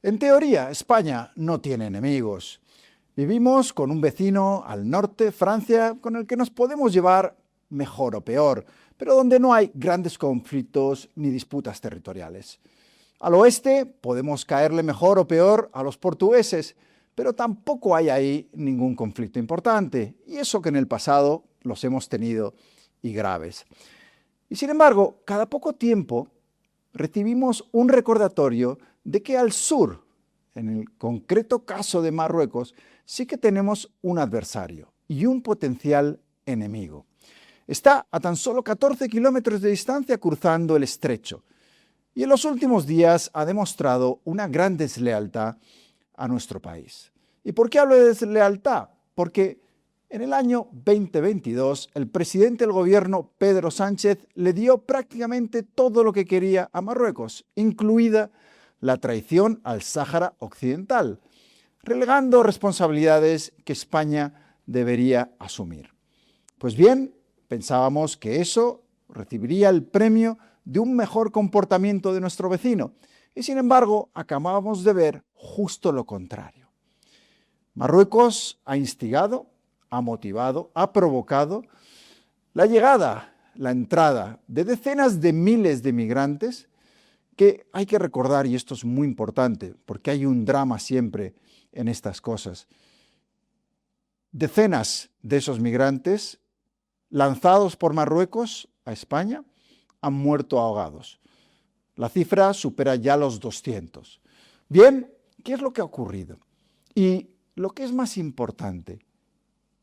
En teoría, España no tiene enemigos. Vivimos con un vecino al norte, Francia, con el que nos podemos llevar mejor o peor, pero donde no hay grandes conflictos ni disputas territoriales. Al oeste podemos caerle mejor o peor a los portugueses, pero tampoco hay ahí ningún conflicto importante, y eso que en el pasado los hemos tenido y graves. Y sin embargo, cada poco tiempo recibimos un recordatorio de que al sur, en el concreto caso de Marruecos, sí que tenemos un adversario y un potencial enemigo. Está a tan solo 14 kilómetros de distancia cruzando el estrecho y en los últimos días ha demostrado una gran deslealtad a nuestro país. ¿Y por qué hablo de deslealtad? Porque en el año 2022 el presidente del gobierno, Pedro Sánchez, le dio prácticamente todo lo que quería a Marruecos, incluida la traición al Sáhara Occidental, relegando responsabilidades que España debería asumir. Pues bien, pensábamos que eso recibiría el premio de un mejor comportamiento de nuestro vecino, y sin embargo acabamos de ver justo lo contrario. Marruecos ha instigado, ha motivado, ha provocado la llegada, la entrada de decenas de miles de migrantes que hay que recordar, y esto es muy importante, porque hay un drama siempre en estas cosas. Decenas de esos migrantes lanzados por Marruecos a España han muerto ahogados. La cifra supera ya los 200. Bien, ¿qué es lo que ha ocurrido? Y lo que es más importante,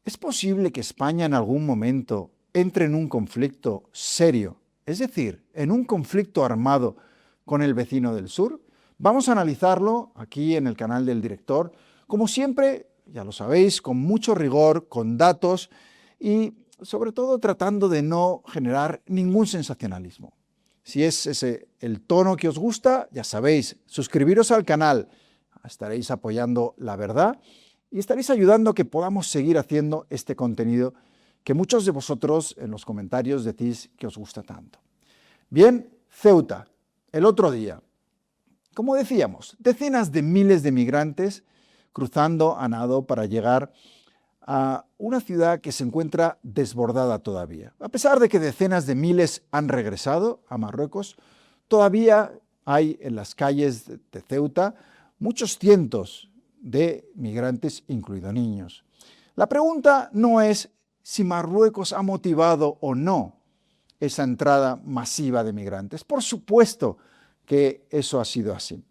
¿es posible que España en algún momento entre en un conflicto serio, es decir, en un conflicto armado con el vecino del sur? Vamos a analizarlo aquí en el canal del director, como siempre, ya lo sabéis, con mucho rigor, con datos y sobre todo tratando de no generar ningún sensacionalismo. Si es ese el tono que os gusta, ya sabéis, suscribiros al canal, estaréis apoyando la verdad y estaréis ayudando a que podamos seguir haciendo este contenido que muchos de vosotros en los comentarios decís que os gusta tanto. Bien, Ceuta, el otro día, como decíamos, decenas de miles de migrantes cruzando a nado para llegar a una ciudad que se encuentra desbordada todavía. A pesar de que decenas de miles han regresado a Marruecos, todavía hay en las calles de Ceuta muchos cientos de migrantes, incluidos niños. La pregunta no es si Marruecos ha motivado o no esa entrada masiva de migrantes. Por supuesto que eso ha sido así.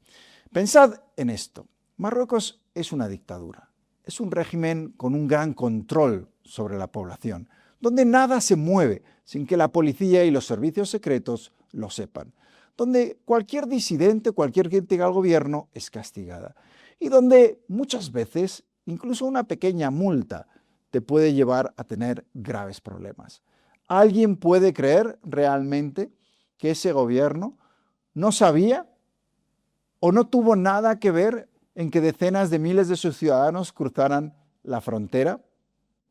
Pensad en esto. Marruecos es una dictadura. Es un régimen con un gran control sobre la población, donde nada se mueve sin que la policía y los servicios secretos lo sepan, donde cualquier disidente, cualquier crítica al gobierno es castigada y donde muchas veces incluso una pequeña multa te puede llevar a tener graves problemas. ¿Alguien puede creer realmente que ese gobierno no sabía o no tuvo nada que ver en que decenas de miles de sus ciudadanos cruzaran la frontera?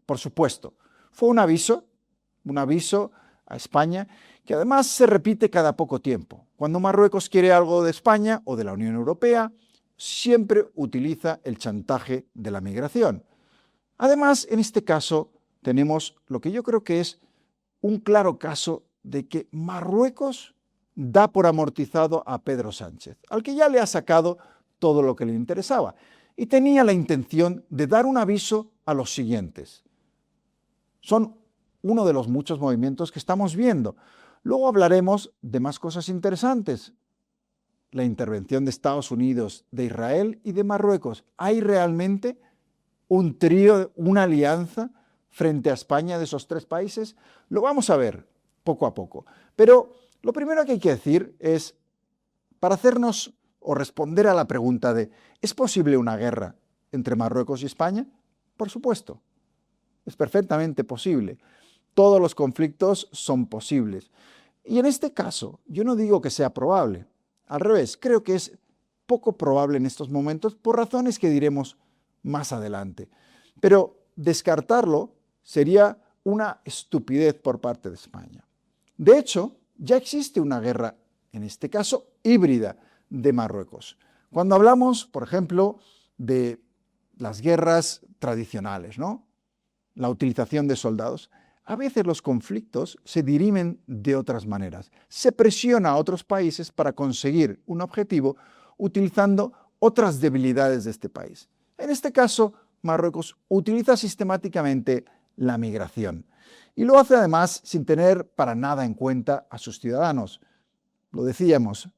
Por supuesto, fue un aviso a España, que además se repite cada poco tiempo. Cuando Marruecos quiere algo de España o de la Unión Europea, siempre utiliza el chantaje de la migración. Además, en este caso, tenemos lo que yo creo que es un claro caso de que Marruecos da por amortizado a Pedro Sánchez, al que ya le ha sacado todo lo que le interesaba, y tenía la intención de dar un aviso a los siguientes. Son uno de los muchos movimientos que estamos viendo. Luego hablaremos de más cosas interesantes. La intervención de Estados Unidos, de Israel y de Marruecos. ¿Hay realmente un trío, una alianza frente a España de esos tres países? Lo vamos a ver poco a poco. Pero lo primero que hay que decir es, para hacernos o responder a la pregunta de ¿es posible una guerra entre Marruecos y España? Por supuesto, es perfectamente posible. Todos los conflictos son posibles. Y en este caso, yo no digo que sea probable. Al revés, creo que es poco probable en estos momentos por razones que diremos más adelante. Pero descartarlo sería una estupidez por parte de España. De hecho, ya existe una guerra, en este caso híbrida, de Marruecos, Cuando hablamos, por ejemplo, de las guerras tradicionales, ¿no? La utilización de soldados, a veces los conflictos se dirimen de otras maneras. Se presiona a otros países para conseguir un objetivo utilizando otras debilidades de este país. En este caso, Marruecos utiliza sistemáticamente la migración y lo hace además sin tener para nada en cuenta a sus ciudadanos. Lo decíamos,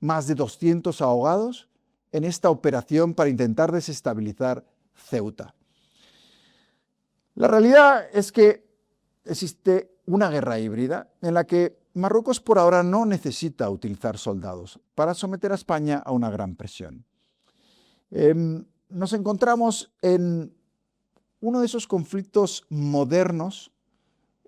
más de 200 ahogados en esta operación para intentar desestabilizar Ceuta. La realidad es que existe una guerra híbrida en la que Marruecos por ahora no necesita utilizar soldados para someter a España a una gran presión. Nos encontramos en uno de esos conflictos modernos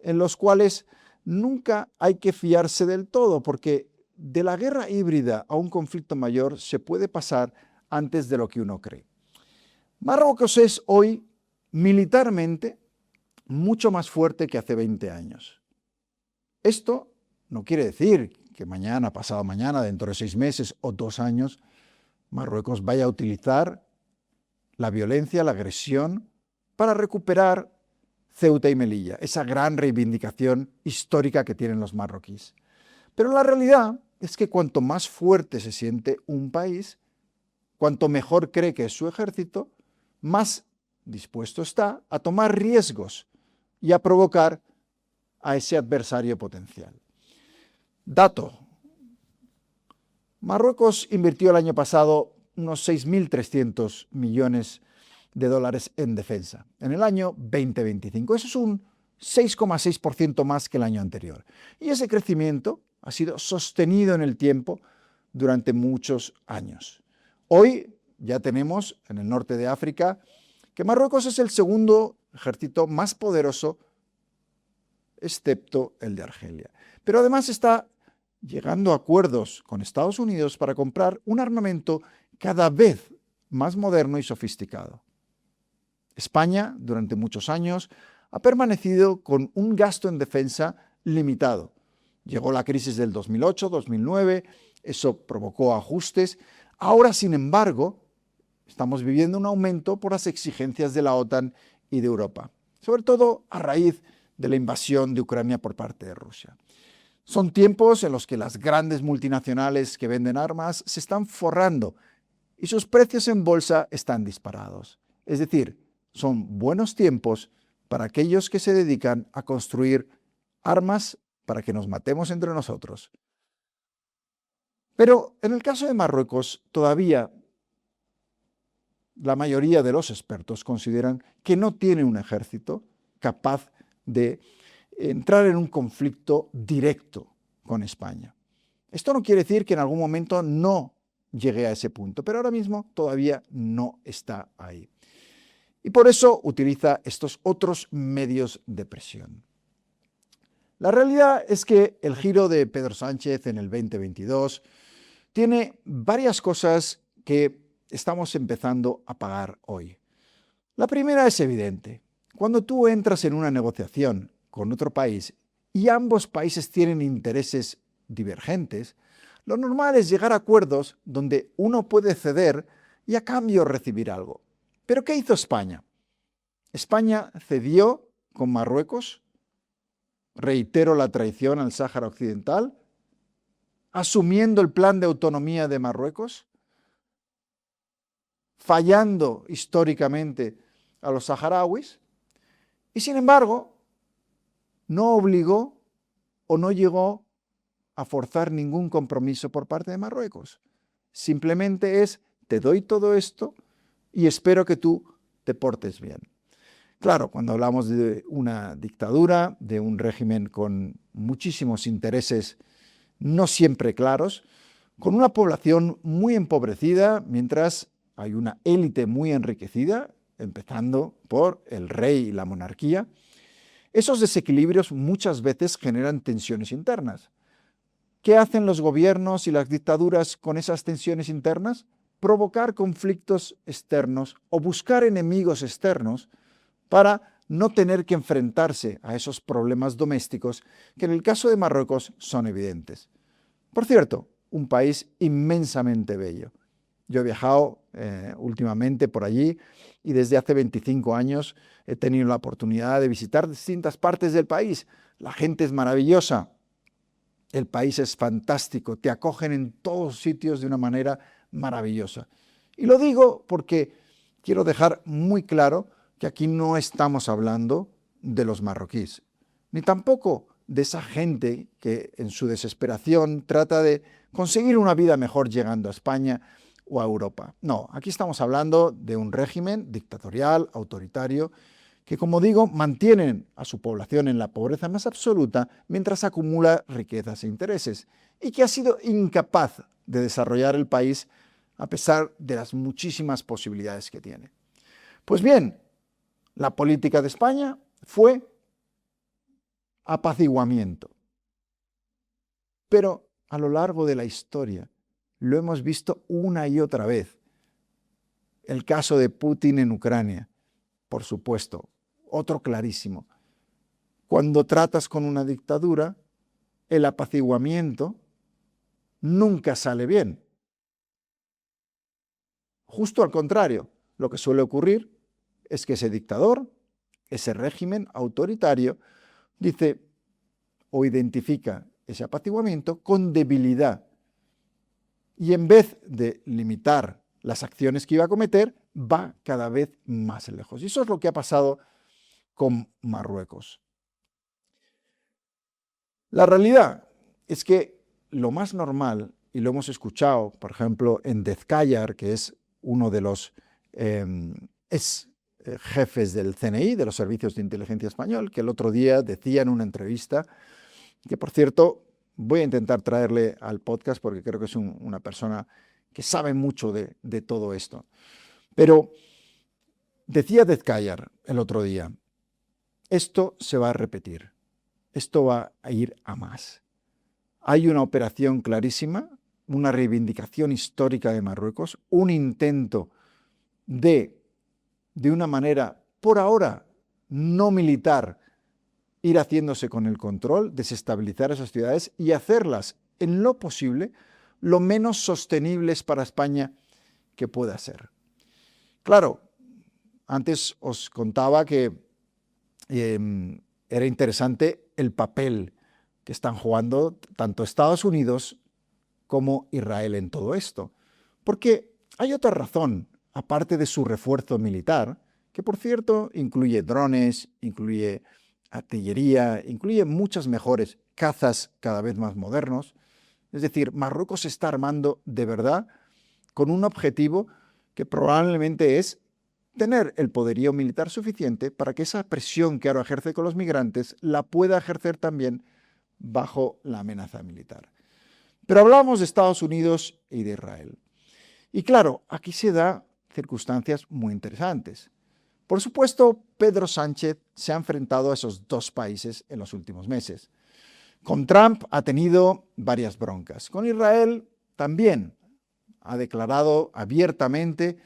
en los cuales nunca hay que fiarse del todo, porque de la guerra híbrida a un conflicto mayor se puede pasar antes de lo que uno cree. Marruecos es hoy militarmente mucho más fuerte que hace 20 años. Esto no quiere decir que mañana, pasado mañana, dentro de 6 meses o 2 años, Marruecos vaya a utilizar la violencia, la agresión, para recuperar Ceuta y Melilla, esa gran reivindicación histórica que tienen los marroquíes. Pero la realidad es que cuanto más fuerte se siente un país, cuanto mejor cree que es su ejército, más dispuesto está a tomar riesgos y a provocar a ese adversario potencial. Dato. Marruecos invirtió el año pasado unos 6.300 millones de dólares en defensa, en el año 2025. Eso es un 6,6% más que el año anterior. Y ese crecimiento ha sido sostenido en el tiempo durante muchos años. Hoy ya tenemos en el norte de África que Marruecos es el segundo ejército más poderoso, excepto el de Argelia. Pero además está llegando a acuerdos con Estados Unidos para comprar un armamento cada vez más moderno y sofisticado. España, durante muchos años, ha permanecido con un gasto en defensa limitado. Llegó la crisis del 2008-2009, eso provocó ajustes. Ahora, sin embargo, estamos viviendo un aumento por las exigencias de la OTAN y de Europa, sobre todo a raíz de la invasión de Ucrania por parte de Rusia. Son tiempos en los que las grandes multinacionales que venden armas se están forrando y sus precios en bolsa están disparados. Es decir, son buenos tiempos para aquellos que se dedican a construir armas para que nos matemos entre nosotros. Pero en el caso de Marruecos, todavía la mayoría de los expertos consideran que no tiene un ejército capaz de entrar en un conflicto directo con España. Esto no quiere decir que en algún momento no llegue a ese punto, pero ahora mismo todavía no está ahí. Y por eso utiliza estos otros medios de presión. La realidad es que el giro de Pedro Sánchez en el 2022 tiene varias cosas que estamos empezando a pagar hoy. La primera es evidente. Cuando tú entras en una negociación con otro país y ambos países tienen intereses divergentes, lo normal es llegar a acuerdos donde uno puede ceder y a cambio recibir algo. ¿Pero qué hizo España? España cedió con Marruecos, reitero la traición al Sáhara Occidental, asumiendo el plan de autonomía de Marruecos, fallando históricamente a los saharauis, y sin embargo no obligó o no llegó a forzar ningún compromiso por parte de Marruecos. Simplemente es, te doy todo esto y espero que tú te portes bien. Claro, cuando hablamos de una dictadura, de un régimen con muchísimos intereses no siempre claros, con una población muy empobrecida, mientras hay una élite muy enriquecida, empezando por el rey y la monarquía, esos desequilibrios muchas veces generan tensiones internas. ¿Qué hacen los gobiernos y las dictaduras con esas tensiones internas? Provocar conflictos externos o buscar enemigos externos para no tener que enfrentarse a esos problemas domésticos que en el caso de Marruecos son evidentes. Por cierto, un país inmensamente bello. Yo he viajado últimamente por allí y desde hace 25 años he tenido la oportunidad de visitar distintas partes del país. La gente es maravillosa, el país es fantástico, te acogen en todos sitios de una manera maravillosa. Y lo digo porque quiero dejar muy claro que aquí no estamos hablando de los marroquíes, ni tampoco de esa gente que en su desesperación trata de conseguir una vida mejor llegando a España o a Europa. No, aquí estamos hablando de un régimen dictatorial, autoritario, que, como digo, mantienen a su población en la pobreza más absoluta mientras acumula riquezas e intereses, y que ha sido incapaz de desarrollar el país a pesar de las muchísimas posibilidades que tiene. Pues bien, la política de España fue apaciguamiento. Pero a lo largo de la historia lo hemos visto una y otra vez. El caso de Putin en Ucrania, por supuesto, otro clarísimo. Cuando tratas con una dictadura, el apaciguamiento nunca sale bien. Justo al contrario, lo que suele ocurrir es que ese dictador, ese régimen autoritario, dice o identifica ese apaciguamiento con debilidad. Y en vez de limitar las acciones que iba a cometer, va cada vez más lejos. Y eso es lo que ha pasado con Marruecos. La realidad es que lo más normal, y lo hemos escuchado, por ejemplo, en Dezkayar, que es uno de los jefes del CNI, de los Servicios de Inteligencia Español, que el otro día decía en una entrevista, que por cierto voy a intentar traerle al podcast porque creo que es una persona que sabe mucho de todo esto. Pero decía Dezkayar el otro día, esto se va a repetir, esto va a ir a más. Hay una operación clarísima, una reivindicación histórica de Marruecos, un intento de una manera, por ahora, no militar, ir haciéndose con el control, desestabilizar esas ciudades y hacerlas, en lo posible, lo menos sostenibles para España que pueda ser. Claro, antes os contaba que era interesante el papel que están jugando tanto Estados Unidos como Israel en todo esto. Porque hay otra razón, aparte de su refuerzo militar, que por cierto incluye drones, incluye artillería, incluye muchas mejores cazas cada vez más modernos. Es decir, Marruecos se está armando de verdad con un objetivo que probablemente es tener el poderío militar suficiente para que esa presión que ahora ejerce con los migrantes la pueda ejercer también bajo la amenaza militar. Pero hablamos de Estados Unidos y de Israel. Y claro, aquí se dan circunstancias muy interesantes. Por supuesto, Pedro Sánchez se ha enfrentado a esos dos países en los últimos meses. Con Trump ha tenido varias broncas. Con Israel también ha declarado abiertamente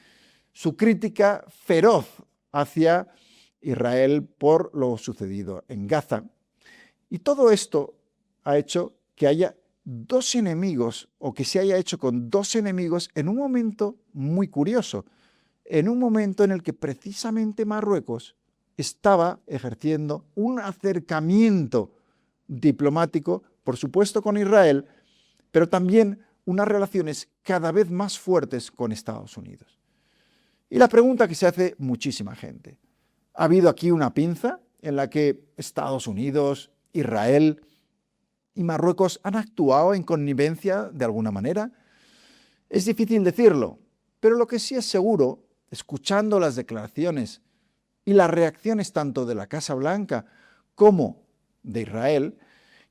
su crítica feroz hacia Israel por lo sucedido en Gaza. Y todo esto ha hecho que haya dos enemigos, o que se haya hecho con dos enemigos en un momento muy curioso, en un momento en el que precisamente Marruecos estaba ejerciendo un acercamiento diplomático, por supuesto con Israel, pero también unas relaciones cada vez más fuertes con Estados Unidos. Y la pregunta que se hace muchísima gente, ¿ha habido aquí una pinza en la que Estados Unidos, Israel y Marruecos han actuado en connivencia de alguna manera? Es difícil decirlo, pero lo que sí es seguro, escuchando las declaraciones y las reacciones tanto de la Casa Blanca como de Israel,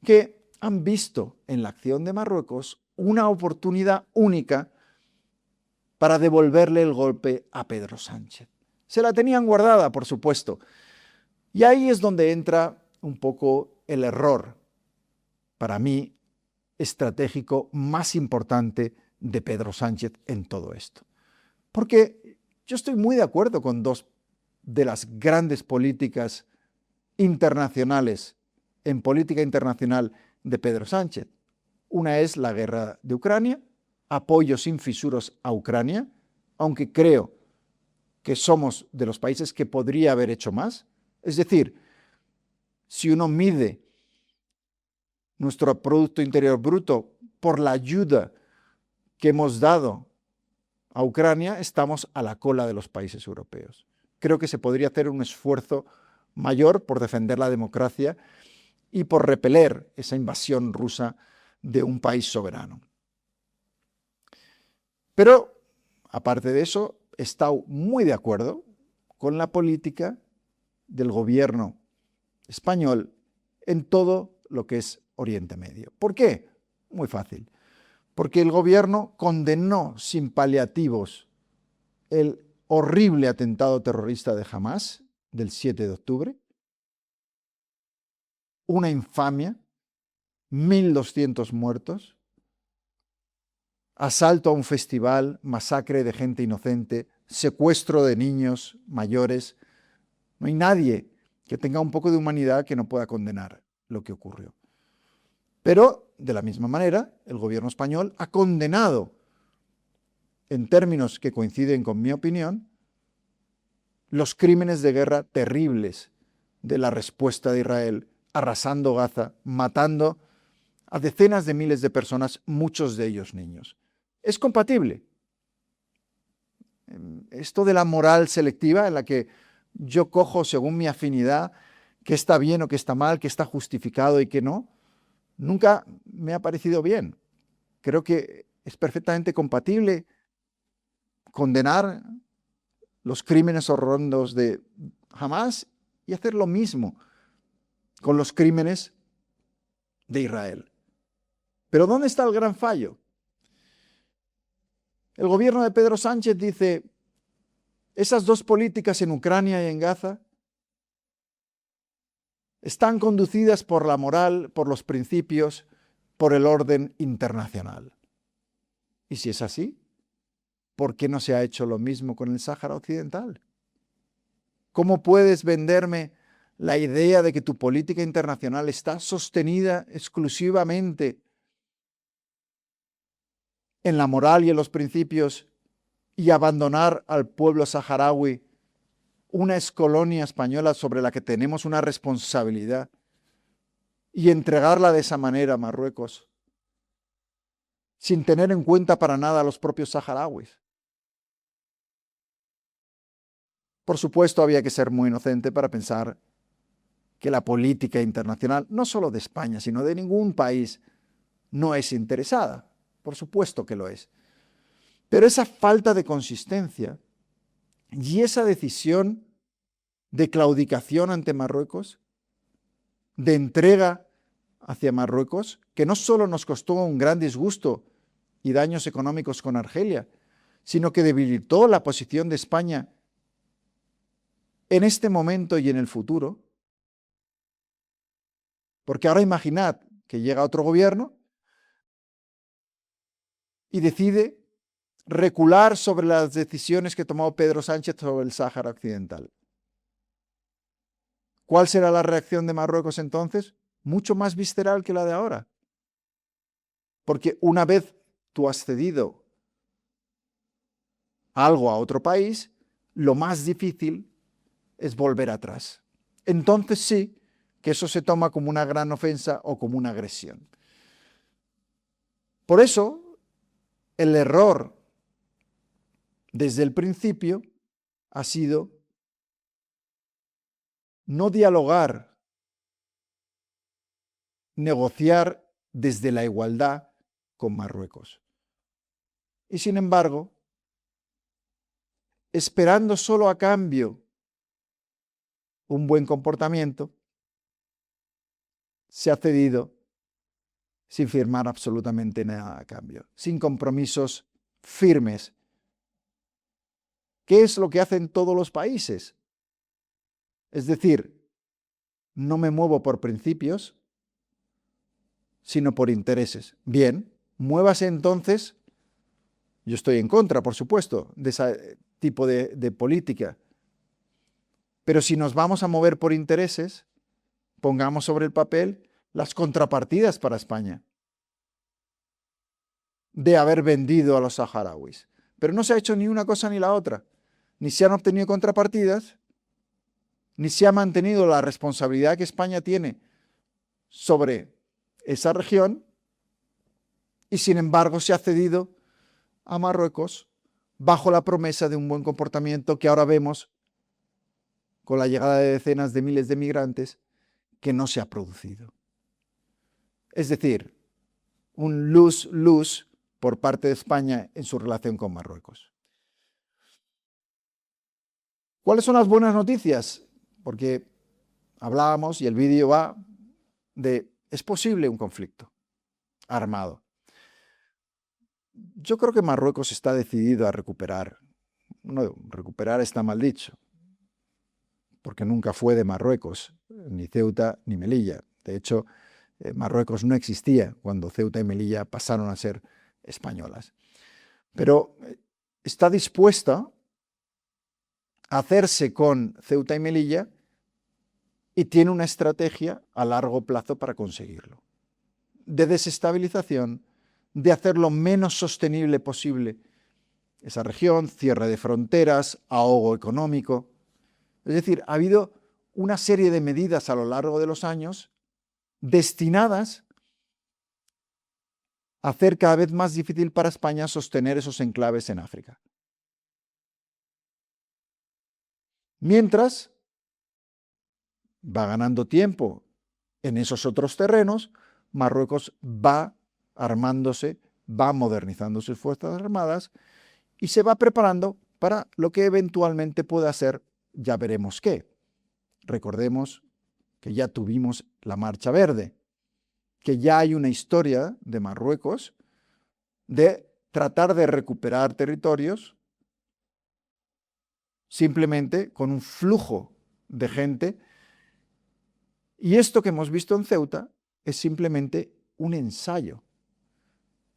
que han visto en la acción de Marruecos una oportunidad única para devolverle el golpe a Pedro Sánchez. Se la tenían guardada, por supuesto. Y ahí es donde entra un poco el error, para mí, estratégico más importante de Pedro Sánchez en todo esto. Porque yo estoy muy de acuerdo con dos de las grandes políticas internacionales, en política internacional de Pedro Sánchez. Una es la guerra de Ucrania, apoyo sin fisuras a Ucrania, aunque creo que somos de los países que podría haber hecho más. Es decir, si uno mide nuestro Producto Interior Bruto por la ayuda que hemos dado a Ucrania, estamos a la cola de los países europeos. Creo que se podría hacer un esfuerzo mayor por defender la democracia y por repeler esa invasión rusa de un país soberano. Pero, aparte de eso, he estado muy de acuerdo con la política del gobierno español en todo lo que es Oriente Medio. ¿Por qué? Muy fácil. Porque el gobierno condenó sin paliativos el horrible atentado terrorista de Hamás del 7 de octubre, una infamia, 1.200 muertos, asalto a un festival, masacre de gente inocente, secuestro de niños mayores. No hay nadie que tenga un poco de humanidad que no pueda condenar lo que ocurrió. Pero, de la misma manera, el gobierno español ha condenado, en términos que coinciden con mi opinión, los crímenes de guerra terribles de la respuesta de Israel, arrasando Gaza, matando a decenas de miles de personas, muchos de ellos niños. ¿Es compatible? Esto de la moral selectiva, en la que yo cojo según mi afinidad qué está bien o qué está mal, qué está justificado y qué no, nunca me ha parecido bien. Creo que es perfectamente compatible condenar los crímenes horrendos de Hamás y hacer lo mismo con los crímenes de Israel. Pero ¿dónde está el gran fallo? El gobierno de Pedro Sánchez dice, esas dos políticas en Ucrania y en Gaza están conducidas por la moral, por los principios, por el orden internacional. Y si es así, ¿por qué no se ha hecho lo mismo con el Sáhara Occidental? ¿Cómo puedes venderme la idea de que tu política internacional está sostenida exclusivamente en la moral y en los principios y abandonar al pueblo saharaui, una excolonia española sobre la que tenemos una responsabilidad, y entregarla de esa manera a Marruecos, sin tener en cuenta para nada a los propios saharauis? Por supuesto, había que ser muy inocente para pensar que la política internacional, no solo de España, sino de ningún país, no es interesada. Por supuesto que lo es. Pero esa falta de consistencia y esa decisión de claudicación ante Marruecos, de entrega hacia Marruecos, que no solo nos costó un gran disgusto y daños económicos con Argelia, sino que debilitó la posición de España en este momento y en el futuro. Porque ahora imaginad que llega otro gobierno y decide recular sobre las decisiones que tomó Pedro Sánchez sobre el Sáhara Occidental. ¿Cuál será la reacción de Marruecos entonces? Mucho más visceral que la de ahora. Porque una vez tú has cedido algo a otro país, lo más difícil es volver atrás. Entonces sí que eso se toma como una gran ofensa o como una agresión. Por eso, el error desde el principio ha sido no dialogar, negociar desde la igualdad con Marruecos. Y sin embargo, esperando solo a cambio un buen comportamiento, se ha cedido sin firmar absolutamente nada a cambio, sin compromisos firmes. ¿Qué es lo que hacen todos los países? Es decir, no me muevo por principios, sino por intereses. Bien, muévase entonces, yo estoy en contra, por supuesto, de ese tipo de política, pero si nos vamos a mover por intereses, pongamos sobre el papel las contrapartidas para España. de haber vendido a los saharauis. Pero no se ha hecho ni una cosa ni la otra. Ni se han obtenido contrapartidas, ni se ha mantenido la responsabilidad que España tiene sobre esa región, y sin embargo se ha cedido a Marruecos bajo la promesa de un buen comportamiento que ahora vemos con la llegada de decenas de miles de migrantes que no se ha producido. Es decir, un lose-lose por parte de España en su relación con Marruecos. ¿Cuáles son las buenas noticias? Porque hablábamos, y el vídeo va de, es posible un conflicto armado. Yo creo que Marruecos está decidido a recuperar. No, recuperar está mal dicho, porque nunca fue de Marruecos, ni Ceuta ni Melilla. De hecho, Marruecos no existía cuando Ceuta y Melilla pasaron a ser españolas. Pero está dispuesta a hacerse con Ceuta y Melilla y tiene una estrategia a largo plazo para conseguirlo. De desestabilización, de hacer lo menos sostenible posible esa región, cierre de fronteras, ahogo económico. Es decir, ha habido una serie de medidas a lo largo de los años destinadas a hacer cada vez más difícil para España sostener esos enclaves en África. Mientras va ganando tiempo en esos otros terrenos, Marruecos va armándose, va modernizando sus fuerzas armadas y se va preparando para lo que eventualmente pueda ser, ya veremos qué. Recordemos que ya tuvimos la Marcha Verde, que ya hay una historia de Marruecos de tratar de recuperar territorios simplemente con un flujo de gente. Y esto que hemos visto en Ceuta es simplemente un ensayo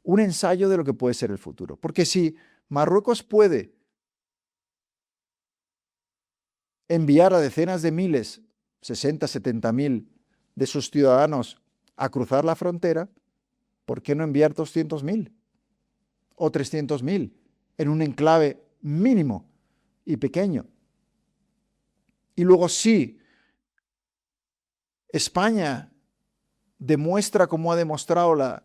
de lo que puede ser el futuro. Porque si Marruecos puede enviar a decenas de miles, 60, 70 mil de sus ciudadanos a cruzar la frontera, ¿por qué no enviar 200.000 o 300.000 en un enclave mínimo y pequeño? Y luego sí, España demuestra, como ha demostrado, la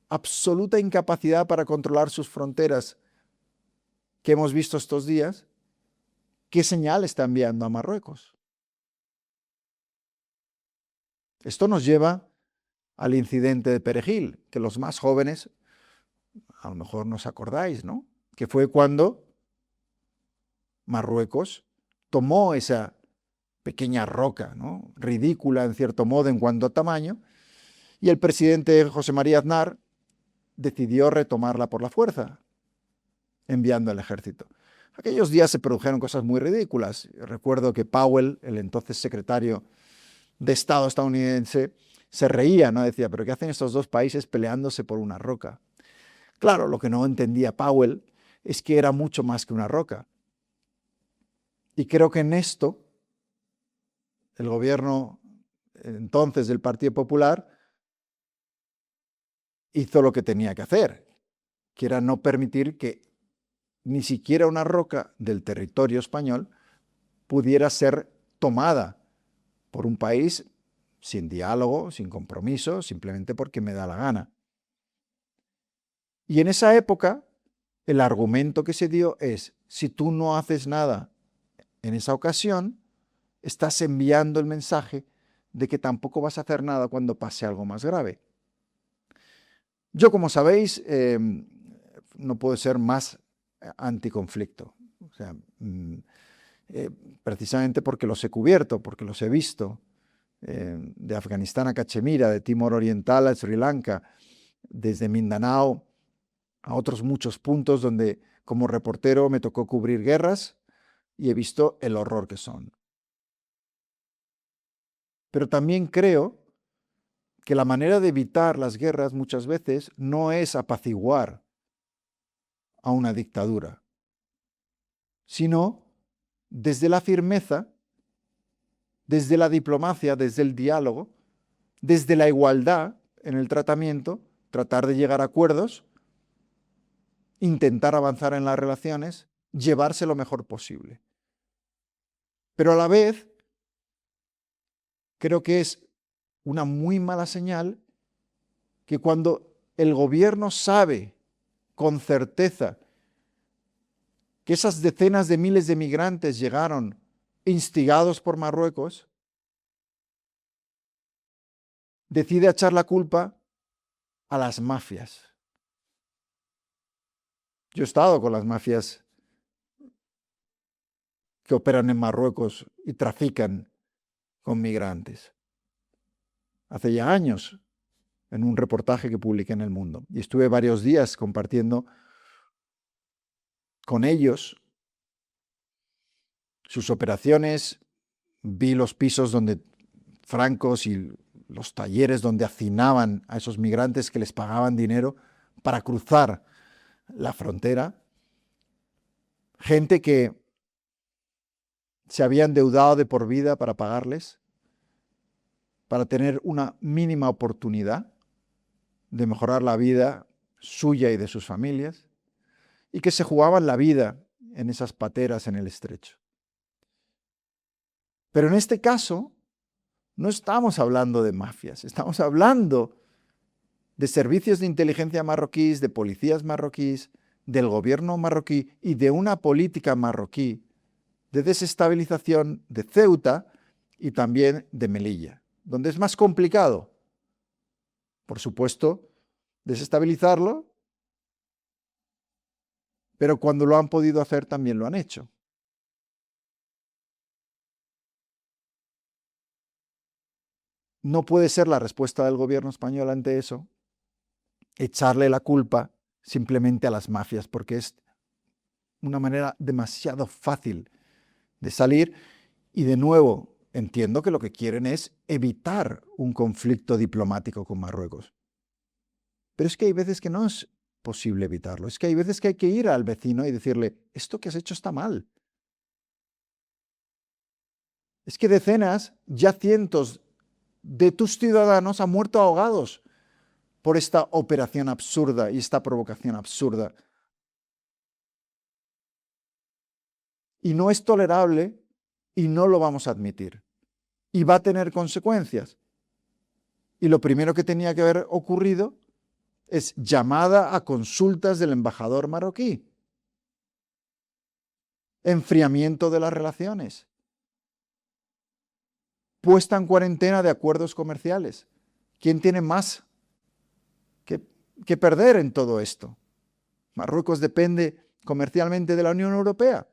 absoluta incapacidad para controlar sus fronteras que hemos visto estos días, ¿qué señal está enviando a Marruecos? Esto nos lleva al incidente de Perejil, que los más jóvenes a lo mejor no os acordáis, ¿no? Que fue cuando Marruecos tomó esa pequeña roca, ¿no? Ridícula en cierto modo en cuanto a tamaño, y el presidente José María Aznar decidió retomarla por la fuerza, enviando al ejército. Aquellos días se produjeron cosas muy ridículas. Recuerdo que Powell, el entonces secretario de Estado estadounidense, se reía, ¿no? Decía, ¿pero qué hacen estos dos países peleándose por una roca? Claro, lo que no entendía Powell es que era mucho más que una roca. Y creo que en esto el gobierno entonces del Partido Popular hizo lo que tenía que hacer, que era no permitir que ni siquiera una roca del territorio español pudiera ser tomada por un país sin diálogo, sin compromiso, simplemente porque me da la gana. Y en esa época, el argumento que se dio es, si tú no haces nada en esa ocasión, estás enviando el mensaje de que tampoco vas a hacer nada cuando pase algo más grave. Yo, como sabéis, no puedo ser más anticonflicto. O sea, precisamente porque los he cubierto, porque los he visto, de Afganistán a Cachemira, de Timor Oriental a Sri Lanka, desde Mindanao a otros muchos puntos donde como reportero me tocó cubrir guerras y he visto el horror que son. Pero también creo que la manera de evitar las guerras muchas veces no es apaciguar a una dictadura, sino desde la firmeza, desde la diplomacia, desde el diálogo, desde la igualdad en el tratamiento, tratar de llegar a acuerdos intentar avanzar en las relaciones, llevarse lo mejor posible. Pero a la vez, creo que es una muy mala señal que cuando el gobierno sabe con certeza que esas decenas de miles de migrantes llegaron instigados por Marruecos, decide echar la culpa a las mafias. Yo he estado con las mafias que operan en Marruecos y trafican con migrantes. Hace ya años, en un reportaje que publiqué en El Mundo. Y estuve varios días compartiendo con ellos sus operaciones, vi los pisos donde francos y los talleres donde hacinaban a esos migrantes que les pagaban dinero para cruzar la frontera. Gente que se había endeudado de por vida para pagarles, para tener una mínima oportunidad de mejorar la vida suya y de sus familias, y que se jugaban la vida en esas pateras en el estrecho. Pero en este caso, no estamos hablando de mafias, estamos hablando de servicios de inteligencia marroquíes, de policías marroquíes, del gobierno marroquí y de una política marroquí de desestabilización de Ceuta y también de Melilla, donde es más complicado, por supuesto, desestabilizarlo, pero cuando lo han podido hacer también lo han hecho. No puede ser la respuesta del gobierno español ante eso echarle la culpa simplemente a las mafias, porque es una manera demasiado fácil de salir y de nuevo entiendo que lo que quieren es evitar un conflicto diplomático con Marruecos. Pero es que hay veces que no es posible evitarlo, es que hay veces que hay que ir al vecino y decirle, esto que has hecho está mal. Es que decenas, ya cientos de tus ciudadanos han muerto ahogados por esta operación absurda y esta provocación absurda. Y no es tolerable y no lo vamos a admitir. Y va a tener consecuencias. Y lo primero que tenía que haber ocurrido es llamada a consultas del embajador marroquí. Enfriamiento de las relaciones. Puesta en cuarentena de acuerdos comerciales. ¿Quién tiene más que perder en todo esto? Marruecos depende comercialmente de la Unión Europea.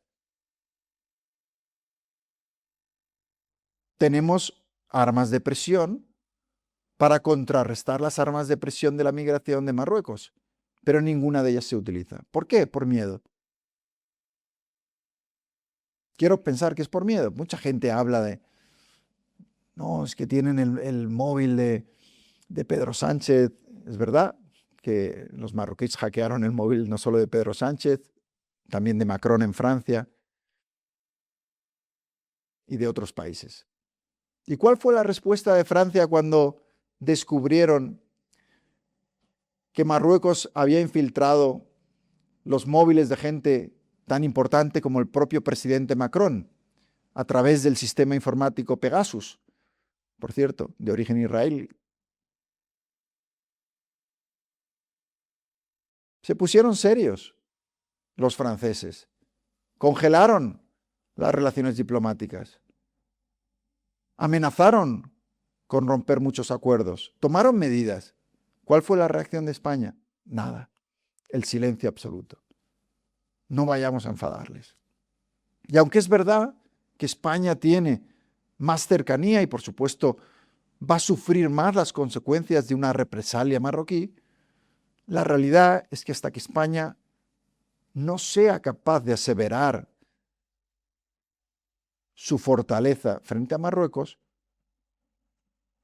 Tenemos armas de presión para contrarrestar las armas de presión de la migración de Marruecos, pero ninguna de ellas se utiliza. ¿Por qué? Por miedo. Quiero pensar que es por miedo. Mucha gente habla de, no, es que tienen el móvil de Pedro Sánchez. Es verdad que los marroquíes hackearon el móvil no solo de Pedro Sánchez, también de Macron en Francia y de otros países. ¿Y cuál fue la respuesta de Francia cuando descubrieron que Marruecos había infiltrado los móviles de gente tan importante como el propio presidente Macron a través del sistema informático Pegasus, por cierto, de origen israelí? Se pusieron serios los franceses, congelaron las relaciones diplomáticas, amenazaron con romper muchos acuerdos, tomaron medidas. ¿Cuál fue la reacción de España? Nada, el silencio absoluto. No vayamos a enfadarles. Y aunque es verdad que España tiene más cercanía y por supuesto va a sufrir más las consecuencias de una represalia marroquí, la realidad es que hasta que España no sea capaz de aseverar su fortaleza frente a Marruecos,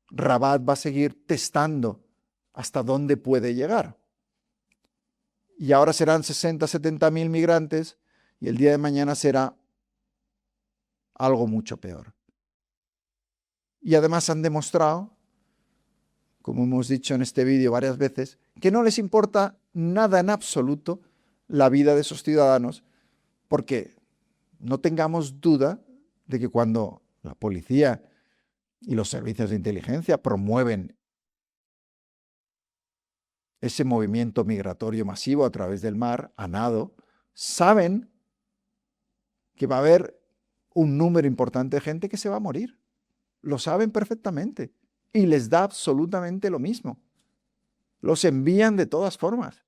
Rabat va a seguir testando hasta dónde puede llegar. Y ahora serán 60, 70 mil migrantes y el día de mañana será algo mucho peor. Y además han demostrado, como hemos dicho en este vídeo varias veces, que no les importa nada en absoluto la vida de esos ciudadanos, porque no tengamos duda de que cuando la policía y los servicios de inteligencia promueven ese movimiento migratorio masivo a través del mar, a nado, saben que va a haber un número importante de gente que se va a morir. Lo saben perfectamente y les da absolutamente lo mismo. Los envían de todas formas.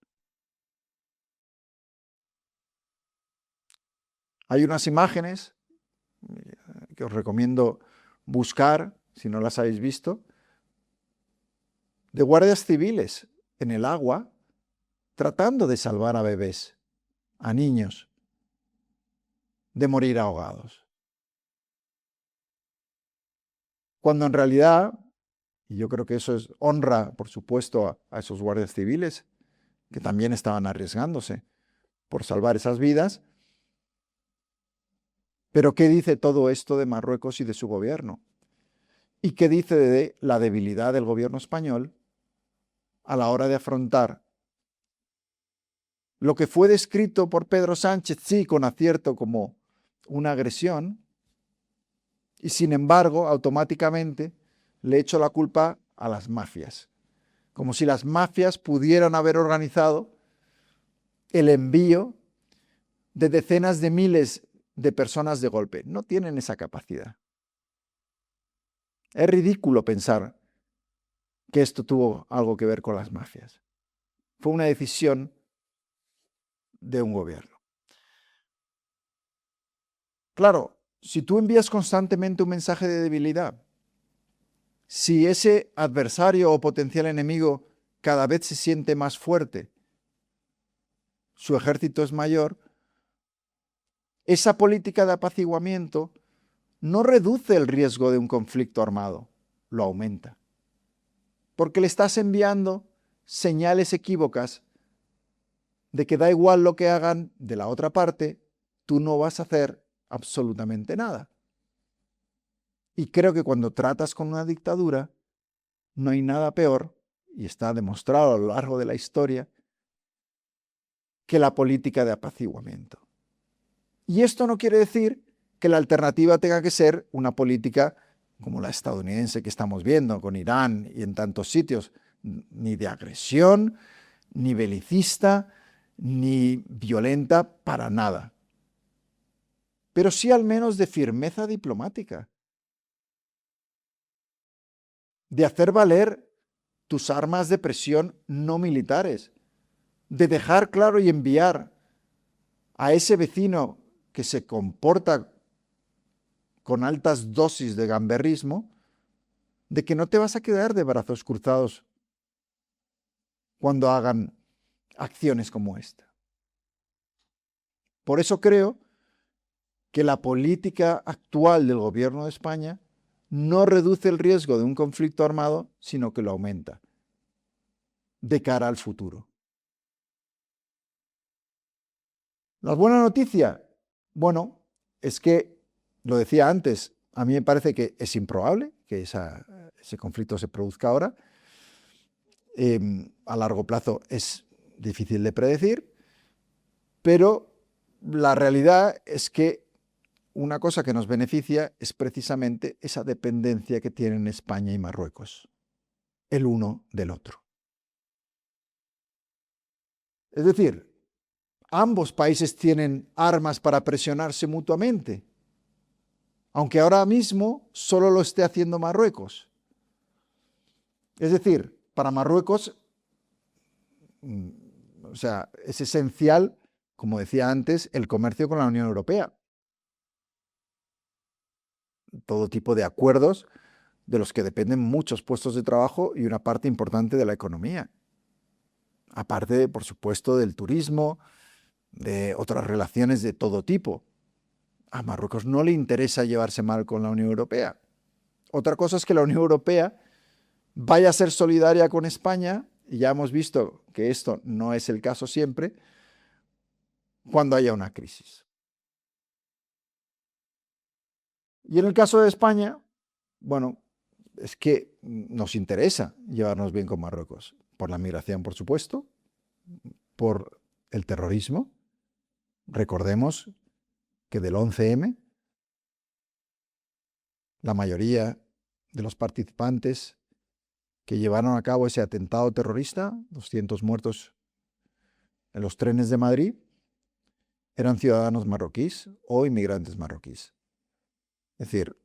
Hay unas imágenes que os recomiendo buscar, si no las habéis visto, de guardias civiles en el agua tratando de salvar a bebés, a niños, de morir ahogados. Cuando en realidad, y yo creo que eso es honra, por supuesto, a esos guardias civiles, que también estaban arriesgándose por salvar esas vidas, pero ¿qué dice todo esto de Marruecos y de su gobierno? ¿Y qué dice de la debilidad del gobierno español a la hora de afrontar lo que fue descrito por Pedro Sánchez, sí, con acierto, como una agresión, y sin embargo, automáticamente le echo la culpa a las mafias, como si las mafias pudieran haber organizado el envío de decenas de miles de personas de golpe. No tienen esa capacidad. Es ridículo pensar que esto tuvo algo que ver con las mafias. Fue una decisión de un gobierno. Claro, si tú envías constantemente un mensaje de debilidad, si ese adversario o potencial enemigo cada vez se siente más fuerte, su ejército es mayor, esa política de apaciguamiento no reduce el riesgo de un conflicto armado, lo aumenta. Porque le estás enviando señales equívocas de que da igual lo que hagan de la otra parte, tú no vas a hacer absolutamente nada. Y creo que cuando tratas con una dictadura, no hay nada peor, y está demostrado a lo largo de la historia, que la política de apaciguamiento. Y esto no quiere decir que la alternativa tenga que ser una política como la estadounidense que estamos viendo con Irán y en tantos sitios, ni de agresión, ni belicista, ni violenta, para nada. Pero sí al menos de firmeza diplomática, de hacer valer tus armas de presión no militares, de dejar claro y enviar a ese vecino que se comporta con altas dosis de gamberrismo, de que no te vas a quedar de brazos cruzados cuando hagan acciones como esta. Por eso creo que la política actual del gobierno de España no reduce el riesgo de un conflicto armado, sino que lo aumenta de cara al futuro. La buena noticia, bueno, es que, lo decía antes, a mí me parece que es improbable que ese conflicto se produzca ahora. A largo plazo es difícil de predecir, pero la realidad es que una cosa que nos beneficia es precisamente esa dependencia que tienen España y Marruecos, el uno del otro. Es decir, ambos países tienen armas para presionarse mutuamente, aunque ahora mismo solo lo esté haciendo Marruecos. Es decir, para Marruecos, o sea, es esencial, como decía antes, el comercio con la Unión Europea. Todo tipo de acuerdos de los que dependen muchos puestos de trabajo y una parte importante de la economía. Aparte, por supuesto, del turismo, de otras relaciones de todo tipo. A Marruecos no le interesa llevarse mal con la Unión Europea. Otra cosa es que la Unión Europea vaya a ser solidaria con España, y ya hemos visto que esto no es el caso siempre, cuando haya una crisis. Y en el caso de España, bueno, es que nos interesa llevarnos bien con Marruecos, por la migración, por supuesto, por el terrorismo. Recordemos que del 11M, la mayoría de los participantes que llevaron a cabo ese atentado terrorista, 200 muertos en los trenes de Madrid, eran ciudadanos marroquíes o inmigrantes marroquíes. Es decir,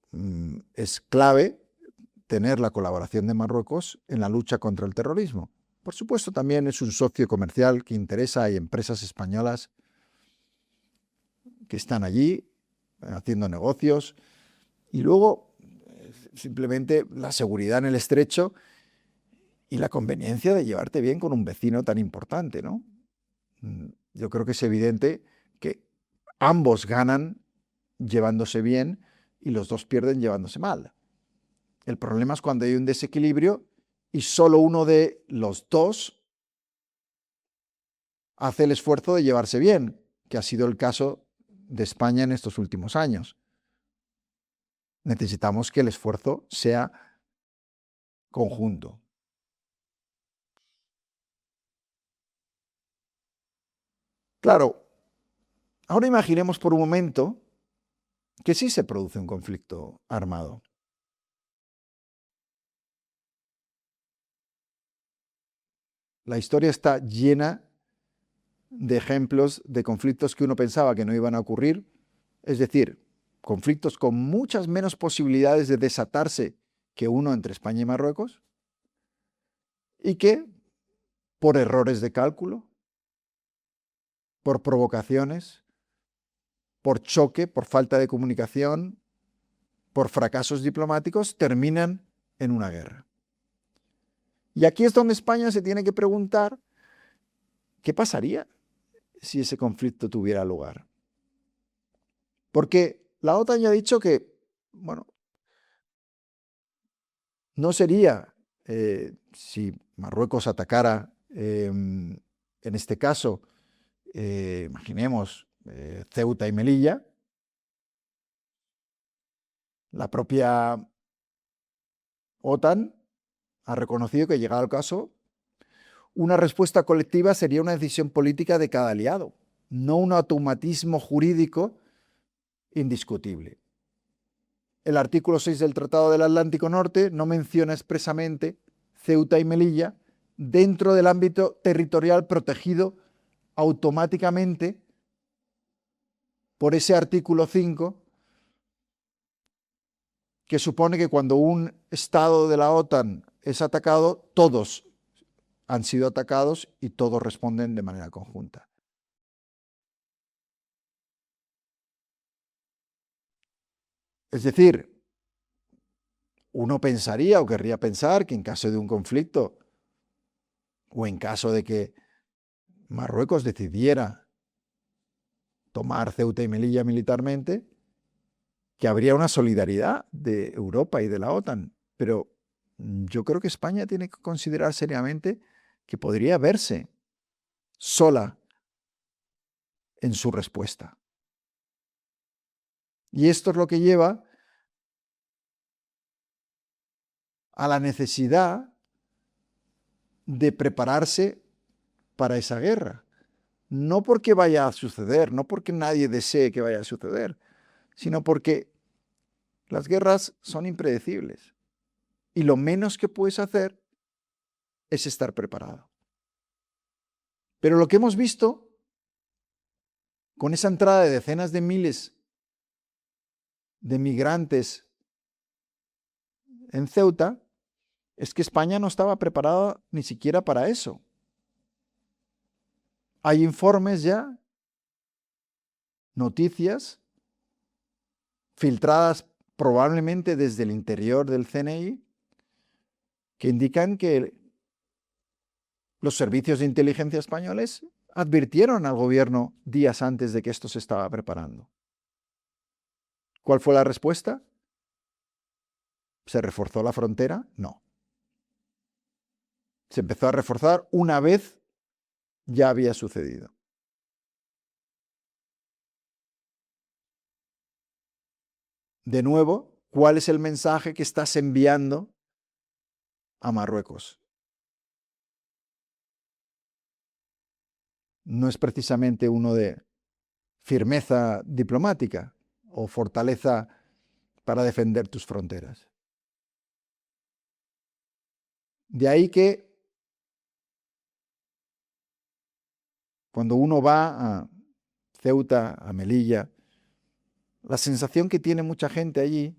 es clave tener la colaboración de Marruecos en la lucha contra el terrorismo. Por supuesto, también es un socio comercial que interesa. Hay empresas españolas que están allí haciendo negocios. Y luego, simplemente la seguridad en el estrecho y la conveniencia de llevarte bien con un vecino tan importante, ¿no? Yo creo que es evidente que ambos ganan llevándose bien y los dos pierden llevándose mal. El problema es cuando hay un desequilibrio y solo uno de los dos hace el esfuerzo de llevarse bien, que ha sido el caso de España en estos últimos años. Necesitamos que el esfuerzo sea conjunto. Claro, ahora imaginemos por un momento que sí se produce un conflicto armado. La historia está llena de ejemplos de conflictos que uno pensaba que no iban a ocurrir, es decir, conflictos con muchas menos posibilidades de desatarse que uno entre España y Marruecos, y que, por errores de cálculo, por provocaciones, por choque, por falta de comunicación, por fracasos diplomáticos, terminan en una guerra. Y aquí es donde España se tiene que preguntar qué pasaría si ese conflicto tuviera lugar. Porque la OTAN ya ha dicho que, bueno, no sería si Marruecos atacara, en este caso, imaginemos, Ceuta y Melilla, la propia OTAN ha reconocido que, llegado el caso, una respuesta colectiva sería una decisión política de cada aliado, no un automatismo jurídico indiscutible. El artículo 6 del Tratado del Atlántico Norte no menciona expresamente Ceuta y Melilla dentro del ámbito territorial protegido automáticamente por ese artículo 5, que supone que cuando un estado de la OTAN es atacado, todos han sido atacados y todos responden de manera conjunta. Es decir, uno pensaría o querría pensar que en caso de un conflicto o en caso de que Marruecos decidiera tomar Ceuta y Melilla militarmente, que habría una solidaridad de Europa y de la OTAN. Pero yo creo que España tiene que considerar seriamente que podría verse sola en su respuesta. Y esto es lo que lleva a la necesidad de prepararse para esa guerra. No porque vaya a suceder, no porque nadie desee que vaya a suceder, sino porque las guerras son impredecibles. Y lo menos que puedes hacer es estar preparado. Pero lo que hemos visto con esa entrada de decenas de miles de migrantes en Ceuta es que España no estaba preparada ni siquiera para eso. Hay informes ya, noticias, filtradas probablemente desde el interior del CNI, que indican que los servicios de inteligencia españoles advirtieron al gobierno días antes de que esto se estaba preparando. ¿Cuál fue la respuesta? ¿Se reforzó la frontera? No. Se empezó a reforzar una vez ya había sucedido. De nuevo, ¿cuál es el mensaje que estás enviando a Marruecos? no es precisamente uno de firmeza diplomática o fortaleza para defender tus fronteras. De ahí que cuando uno va a Ceuta, a Melilla, la sensación que tiene mucha gente allí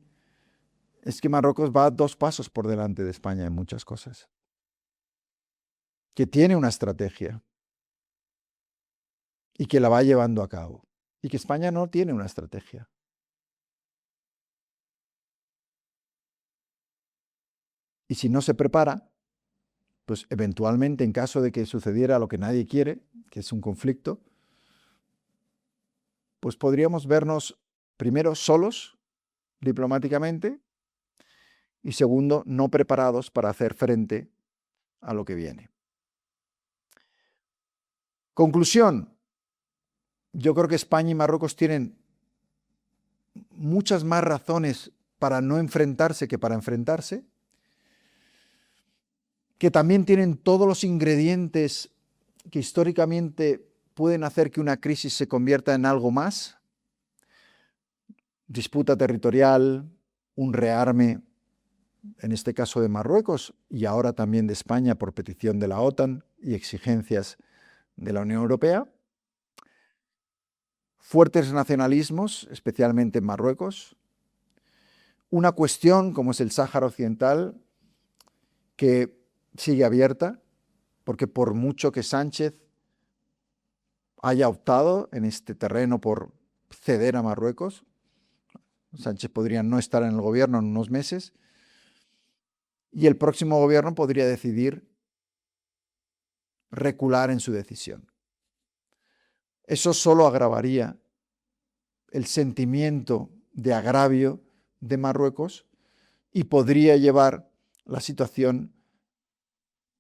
es que Marruecos va 2 pasos por delante de España en muchas cosas, que tiene una estrategia y que la va llevando a cabo, y que España no tiene una estrategia. Y si no se prepara, pues eventualmente, en caso de que sucediera lo que nadie quiere, que es un conflicto, pues podríamos vernos primero solos diplomáticamente y segundo, no preparados para hacer frente a lo que viene. Conclusión, yo creo que España y Marruecos tienen muchas más razones para no enfrentarse que para enfrentarse, que también tienen todos los ingredientes que históricamente pueden hacer que una crisis se convierta en algo más: disputa territorial, un rearme, en este caso de Marruecos y ahora también de España por petición de la OTAN y exigencias de la Unión Europea, fuertes nacionalismos, especialmente en Marruecos, una cuestión como es el Sáhara Occidental que sigue abierta, porque por mucho que Sánchez haya optado en este terreno por ceder a Marruecos, Sánchez podría no estar en el gobierno en unos meses y el próximo gobierno podría decidir recular en su decisión. Eso solo agravaría el sentimiento de agravio de Marruecos y podría llevar la situación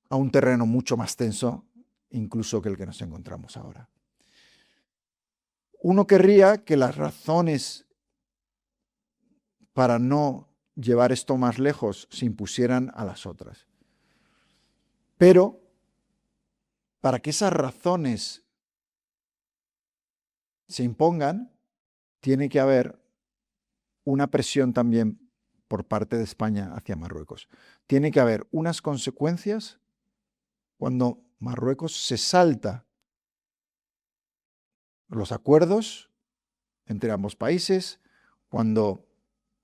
a un terreno mucho más tenso, incluso que el que nos encontramos ahora. Uno querría que las razones para no llevar esto más lejos se impusieran a las otras. Pero para que esas razones se impongan, tiene que haber una presión también por parte de España hacia Marruecos. Tiene que haber unas consecuencias cuando Marruecos se salta los acuerdos entre ambos países, cuando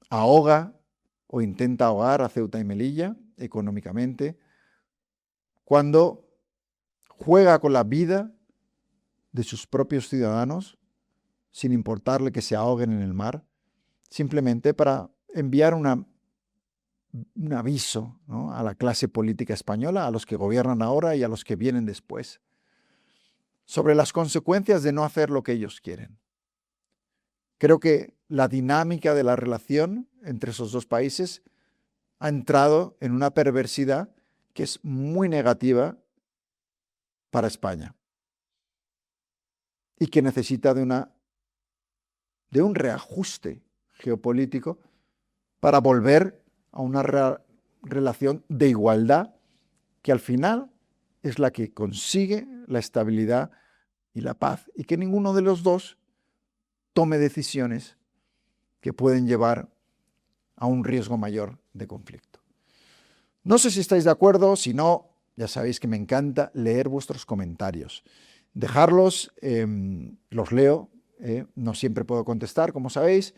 ahoga o intenta ahogar a Ceuta y Melilla económicamente, cuando juega con la vida de sus propios ciudadanos sin importarle que se ahoguen en el mar, simplemente para enviar un aviso, ¿no?, a la clase política española, a los que gobiernan ahora y a los que vienen después, sobre las consecuencias de no hacer lo que ellos quieren. Creo que la dinámica de la relación entre esos dos países ha entrado en una perversidad que es muy negativa para España y que necesita de un reajuste geopolítico para volver a una relación de igualdad que al final es la que consigue la estabilidad y la paz, y que ninguno de los dos tome decisiones que pueden llevar a un riesgo mayor de conflicto. No sé si estáis de acuerdo, si no, ya sabéis que me encanta leer vuestros comentarios. Dejarlos, los leo, no siempre puedo contestar, como sabéis,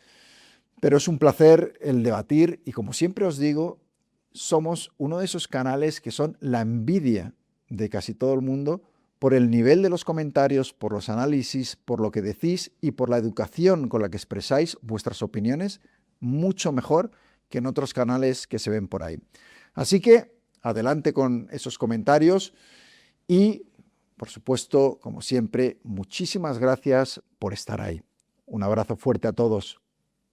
pero es un placer el debatir y, como siempre os digo, somos uno de esos canales que son la envidia de casi todo el mundo por el nivel de los comentarios, por los análisis, por lo que decís y por la educación con la que expresáis vuestras opiniones, mucho mejor que en otros canales que se ven por ahí. Así que adelante con esos comentarios y, por supuesto, como siempre, muchísimas gracias por estar ahí. Un abrazo fuerte a todos.